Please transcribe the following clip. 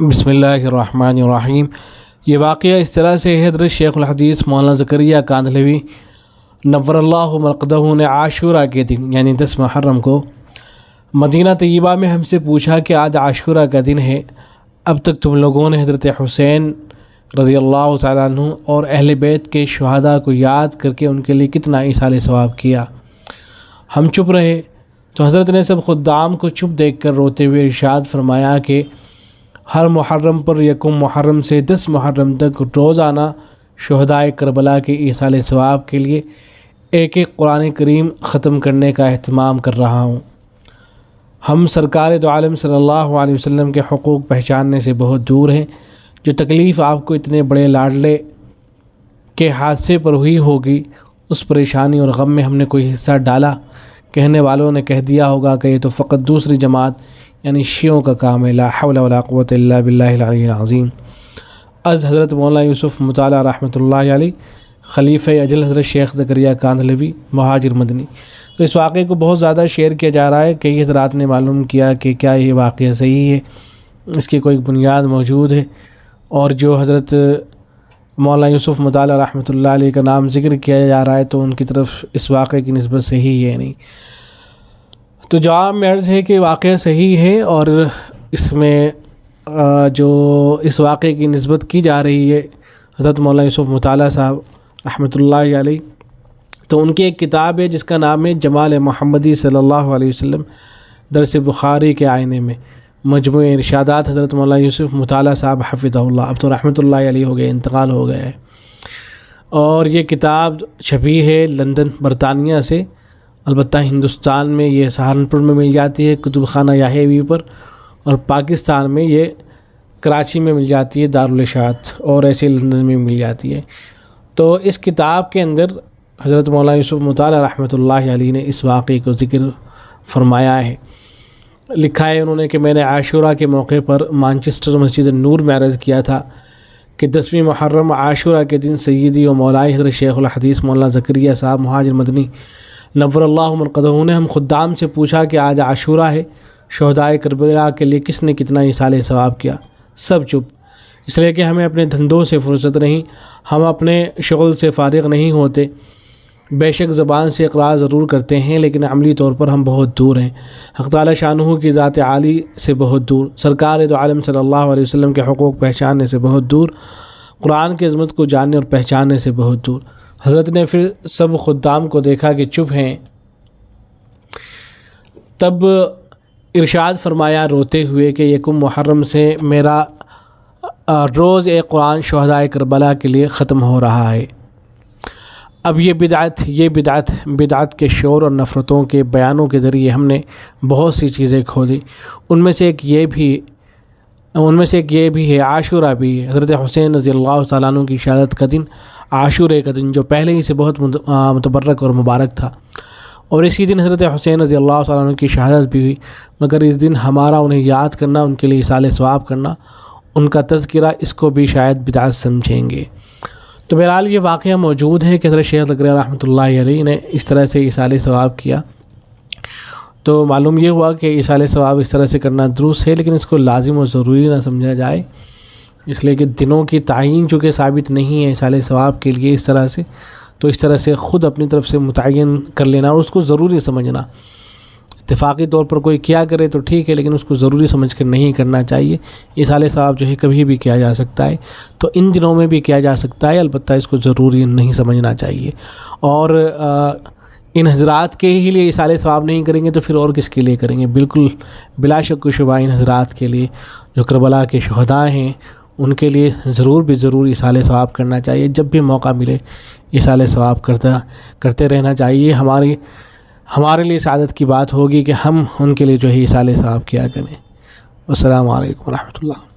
بسم اللہ الرحمن الرحیم۔ یہ واقعہ اس طرح سے حضرت شیخ الحدیث مولانا زکریا کاندھلوی نور اللہ مرقدہ نے عاشورہ کے دن یعنی 10 محرم کو مدینہ طیبہ میں ہم سے پوچھا کہ آج عاشورہ کا دن ہے، اب تک تم لوگوں نے حضرت حسین رضی اللہ تعالیٰ عنہ اور اہل بیت کے شہداء کو یاد کر کے ان کے لیے کتنا ایصال ثواب کیا۔ ہم چپ رہے تو حضرت نے سب خدام کو چپ دیکھ کر روتے ہوئے ارشاد فرمایا کہ ہر محرم پر یکم محرم سے 10 محرم تک روزانہ شہداء کربلا کے ایصال ثواب کے لیے ایک قرآن کریم ختم کرنے کا اہتمام کر رہا ہوں۔ ہم سرکار دو عالم صلی اللہ علیہ وسلم کے حقوق پہچاننے سے بہت دور ہیں۔ جو تکلیف آپ کو اتنے بڑے لاڈلے کے حادثے پر ہوئی ہوگی، اس پریشانی اور غم میں ہم نے کوئی حصہ ڈالا؟ کہنے والوں نے کہہ دیا ہوگا کہ یہ تو فقط دوسری جماعت یعنی شیعوں کا کام ہے۔ لا حول ولا قوت الا باللہ العلی العظیم۔ از حضرت مولانا یوسف مطالعہ رحمۃ اللہ علیہ خلیفہ اجل حضرت شیخ زکریا کاندھلوی مہاجر مدنی۔ تو اس واقعے کو بہت زیادہ شیئر کیا جا رہا ہے۔ کئی حضرات نے معلوم کیا کہ کیا یہ واقعہ صحیح ہے، اس کی کوئی بنیاد موجود ہے، اور جو حضرت مولانا یوسف مطالعہ رحمۃ اللہ علیہ کا نام ذکر کیا جا رہا ہے تو ان کی طرف اس واقعے کی نسبت صحیح ہے نہیں۔ تو جواب میں عرض ہے کہ واقعہ صحیح ہے، اور اس میں جو اس واقعے کی نسبت کی جا رہی ہے حضرت مولانا یوسف مطالعہ صاحب رحمۃ اللہ علیہ، تو ان کی ایک کتاب ہے جس کا نام ہے جمال محمدی صلی اللہ علیہ وسلم درس بخاری کے آئینے میں، مجموع ارشادات حضرت مولانا یوسف مطالعہ صاحب حفظہ اللہ، اب تو رحمۃ اللہ علیہ ہو گئے، انتقال ہو گیا ہے۔ اور یہ کتاب چھپی ہے لندن برطانیہ سے، البتہ ہندوستان میں یہ سہارنپور میں مل جاتی ہے کتب خانہ یاحیوی پر، اور پاکستان میں یہ کراچی میں مل جاتی ہے دارالاشاعت، اور ایسے لندن میں مل جاتی ہے۔ تو اس کتاب کے اندر حضرت مولانا یوسف مطالعہ رحمۃ اللہ علیہ نے اس واقعے کو ذکر فرمایا ہے۔ لکھا ہے انہوں نے کہ میں نے عاشورہ کے موقع پر مانچسٹر مسجد نور میں عرض کیا تھا کہ 10ویں محرم عاشورہ کے دن سیدی و مولائی حضرت شیخ الحدیث مولانا زکریا صاحب مہاجر مدنی نور اللہ مرقدہ نے ہم خدام سے پوچھا کہ آج عاشورہ ہے، شہداء کربلا کے لیے کس نے کتنا ایصال ثواب کیا؟ سب چپ، اس لیے کہ ہمیں اپنے دھندوں سے فرصت نہیں، ہم اپنے شغل سے فارغ نہیں ہوتے۔ بے شک زبان سے اقرار ضرور کرتے ہیں لیکن عملی طور پر ہم بہت دور ہیں، حق تعالی شانہ کی ذات عالی سے بہت دور، سرکار دو عالم صلی اللہ علیہ وسلم کے حقوق پہچاننے سے بہت دور، قرآن کی عظمت کو جاننے اور پہچاننے سے بہت دور۔ حضرت نے پھر سب خدام کو دیکھا کہ چپ ہیں، تب ارشاد فرمایا روتے ہوئے کہ یکم محرم سے میرا روز ایک قرآن شہداء کربلا کے لیے ختم ہو رہا ہے۔ اب یہ بدعت کے شور اور نفرتوں کے بیانوں کے ذریعے ہم نے بہت سی چیزیں کھو دی۔ ان میں سے ایک یہ بھی ہے، عاشورہ بھی ہے۔ حضرت حسین رضی اللہ تعالیٰ عنہ کی شہادت کا دن عاشورہ کا دن، جو پہلے ہی سے بہت متبرک اور مبارک تھا، اور اسی دن حضرت حسین رضی اللہ تعالیٰ عنہ کی شہادت بھی ہوئی، مگر اس دن ہمارا انہیں یاد کرنا، ان کے لیے ایصال ثواب کرنا، ان کا تذکرہ، اس کو بھی شاید بدعت سمجھیں گے۔ تو بہرحال یہ واقعہ موجود ہے کہ حضرت شیخ زکریا رحمۃ اللہ علیہ نے اس طرح سے ایصال ثواب کیا۔ تو معلوم یہ ہوا کہ ایصال ثواب اس طرح سے کرنا درست ہے، لیکن اس کو لازم و ضروری نہ سمجھا جائے، اس لیے کہ دنوں کی تعین چونکہ ثابت نہیں ہے ایصال ثواب کے لیے اس طرح سے، تو اس طرح سے خود اپنی طرف سے متعین کر لینا اور اس کو ضروری سمجھنا، اتفاقی طور پر کوئی کیا کرے تو ٹھیک ہے، لیکن اس کو ضروری سمجھ کر نہیں کرنا چاہیے۔ ایصال ثواب جو ہے کبھی بھی کیا جا سکتا ہے، تو ان دنوں میں بھی کیا جا سکتا ہے، البتہ اس کو ضروری نہیں سمجھنا چاہیے۔ اور ان حضرات کے ہی لیے ایصال ثواب نہیں کریں گے تو پھر اور کس کے لیے کریں گے؟ بالکل بلا شک و شبہ ان حضرات کے لیے جو کربلا کے شہداء ہیں ان کے لیے ضرور ایصال ثواب کرنا چاہیے۔ جب بھی موقع ملے ایصال ثواب کرتے رہنا چاہیے۔ ہمارے لیے سعادت کی بات ہوگی کہ ہم ان کے لیے جو ہے ایصال ثواب کیا کریں۔ السلام علیکم ورحمۃ اللہ۔